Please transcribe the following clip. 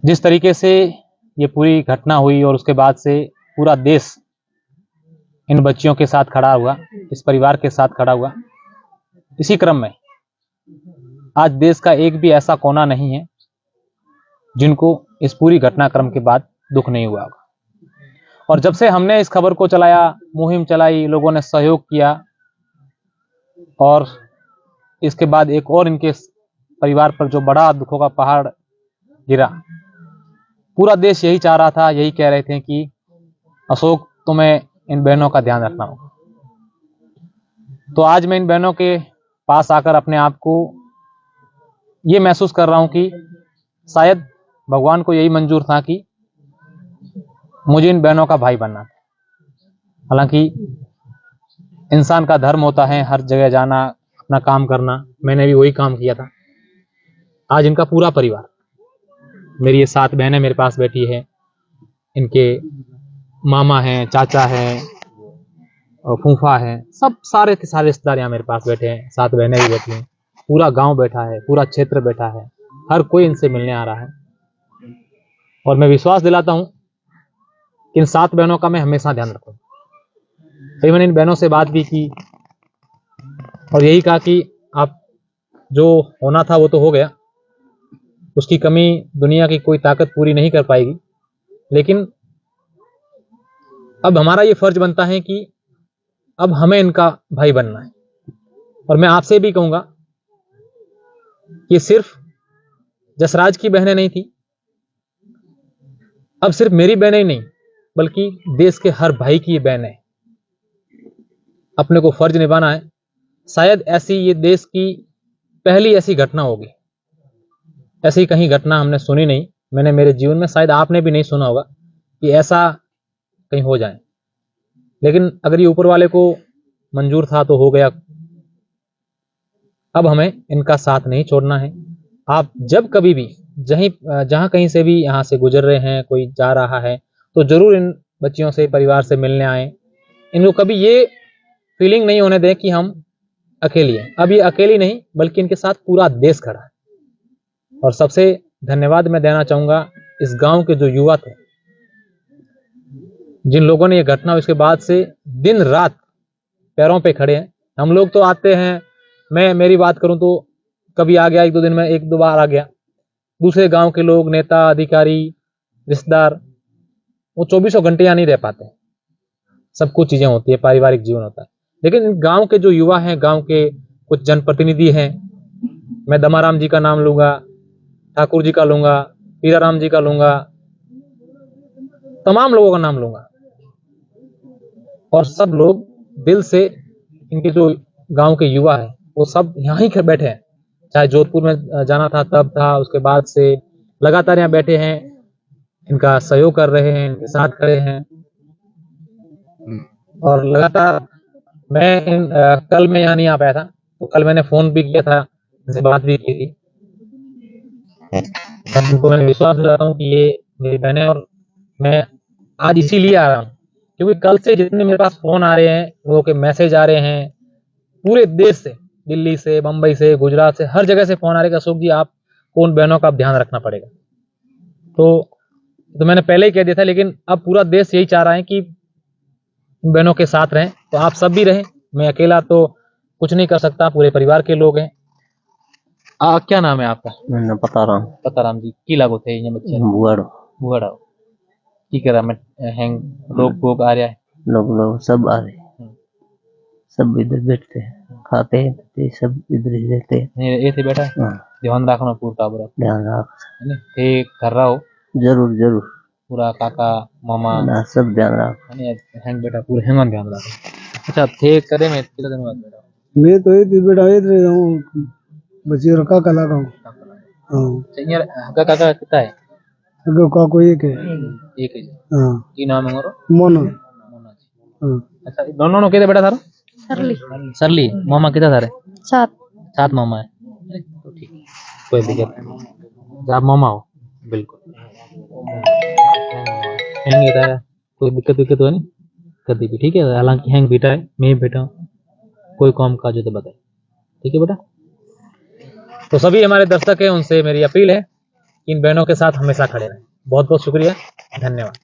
जिस तरीके से ये पूरी घटना हुई और उसके बाद से पूरा देश इन बच्चियों के साथ खड़ा हुआ, इस परिवार के साथ खड़ा हुआ, इसी क्रम में आज देश का एक भी ऐसा कोना नहीं है जिनको इस पूरी घटनाक्रम के बाद दुख नहीं हुआ होगा। और जब से हमने इस खबर को चलाया, मुहिम चलाई, लोगों ने सहयोग किया और इसके बाद एक और इनके परिवार पर जो बड़ा दुखों का पहाड़ गिरा, पूरा देश यही चाह रहा था, यही कह रहे थे कि अशोक तुम्हें इन बहनों का ध्यान रखना होगा। तो आज मैं इन बहनों के पास आकर अपने आप को ये महसूस कर रहा हूं कि शायद भगवान को यही मंजूर था कि मुझे इन बहनों का भाई बनना था। हालांकि इंसान का धर्म होता है हर जगह जाना, अपना काम करना, मैंने भी वही काम किया था। आज इनका पूरा परिवार, मेरी ये 7 बहनें मेरे पास बैठी है, इनके मामा हैं, चाचा हैं और फूफा हैं, सब सारे के सारे रिश्तेदार यहाँ मेरे पास बैठे हैं, 7 बहनें भी बैठी हैं, पूरा गांव बैठा है, पूरा क्षेत्र बैठा है, हर कोई इनसे मिलने आ रहा है। और मैं विश्वास दिलाता हूं कि इन 7 बहनों का मैं हमेशा ध्यान रखूंगा। फिर मैंने इन बहनों से बात भी की और यही कहा कि आप जो होना था वो तो हो गया, उसकी कमी दुनिया की कोई ताकत पूरी नहीं कर पाएगी, लेकिन अब हमारा ये फर्ज बनता है कि अब हमें इनका भाई बनना है। और मैं आपसे भी कहूंगा कि सिर्फ जसराज की बहनें नहीं थी, अब सिर्फ मेरी बहनें ही नहीं बल्कि देश के हर भाई की ये बहनें, अपने को फर्ज निभाना है। शायद ऐसी ये देश की पहली ऐसी घटना होगी, ऐसी कहीं घटना हमने सुनी नहीं, मैंने मेरे जीवन में, शायद आपने भी नहीं सुना होगा कि ऐसा कहीं हो जाए। लेकिन अगर ये ऊपर वाले को मंजूर था तो हो गया। अब हमें इनका साथ नहीं छोड़ना है। आप जब कभी भी जहां कहीं से भी यहाँ से गुजर रहे हैं, कोई जा रहा है, तो जरूर इन बच्चियों से, परिवार से मिलने आए। इनको कभी ये फीलिंग नहीं होने दें कि हम अकेली हैं। अब ये अकेली नहीं बल्कि इनके साथ पूरा देश खड़ा है। और सबसे धन्यवाद मैं देना चाहूंगा इस गांव के जो युवा थे, जिन लोगों ने ये घटना उसके बाद से दिन रात पैरों पे खड़े हैं। हम लोग तो आते हैं, मैं मेरी बात करूं तो कभी आ गया, 1-2 दिन में 1-2 बार आ गया। दूसरे गांव के लोग, नेता, अधिकारी, रिश्तेदार, वो 24 घंटे यहाँ नहीं रह पाते। सब कुछ चीजें होती है, पारिवारिक जीवन होता है। लेकिन गांव के जो युवा हैं, गांव के कुछ जनप्रतिनिधि हैं, मैं दमाराम जी का नाम लूंगा, ठाकुर जी का लूंगा, पीराराम जी का लूंगा, तमाम लोगों का नाम लूंगा। और सब लोग दिल से, इनके जो गांव के युवा हैं वो सब यहाँ ही बैठे हैं। चाहे जोधपुर में जाना था तब था, उसके बाद से लगातार यहाँ बैठे हैं, इनका सहयोग कर रहे हैं, इनके साथ खड़े हैं। और लगातार कल मैं यहाँ नहीं आ पाया था, तो कल मैंने फोन भी किया था, इनसे बात भी की थी। उनको मैं विश्वास दिलाता हूँ कि ये मेरी बहनें, और मैं आज इसीलिए आ रहा हूँ क्योंकि कल से जितने मेरे पास फोन आ रहे हैं, लोगों के मैसेज आ रहे हैं, पूरे देश से, दिल्ली से, मुंबई से, गुजरात से, हर जगह से फोन आ रहे हैं, अशोक जी आपको उन बहनों का ध्यान रखना पड़ेगा। तो मैंने पहले ही कह दिया था, लेकिन अब पूरा देश यही चाह रहा है कि बहनों के साथ रहें, तो आप सब भी रहें। मैं अकेला तो कुछ नहीं कर सकता, पूरे परिवार के लोग हैं। क्या नाम है आपका? पताराम जी की लागो थे ये बच्चे बुआड़ा की करा मैं हैंग लोग आ रहा है, लोग सब आ रहे हैं, सब इधर बैठते हैं, खाते हैं, सब इधर ही रहते हैं। ये थे बेटा, ध्यान रखना पूरा बरा, ध्यान रख थे कर रहा हो जरूर पूरा, काका मामा ना सब ध्यान रख हैंग बेटा, पूरे हैंग ध्यान रखो। अच्छा थे करे मैं कितना दिन बाद बेटा, मैं तो ये बेटा ये रहा हूँ, बच्चे रखा कला का हां यार, काका कितना है? का कोई एक है हां, की नाम है मोरो? मोना। अच्छा दोनों के बेटा थारो? सरली मामा कितना थारे? 7 मामा है। तो ठीक, कोई दिक्कत नहीं, आप मामा हो बिल्कुल। हैंग था, कोई दिक्कत तो नहीं कभी भी, ठीक है। हालांकि हैंग बेटा है, मैं बेटा हूँ, कोई काम काज हो तो बताए, ठीक है बेटा। तो सभी हमारे दर्शक हैं, उनसे मेरी अपील है इन बहनों के साथ हमेशा खड़े रहें। बहुत बहुत शुक्रिया, धन्यवाद।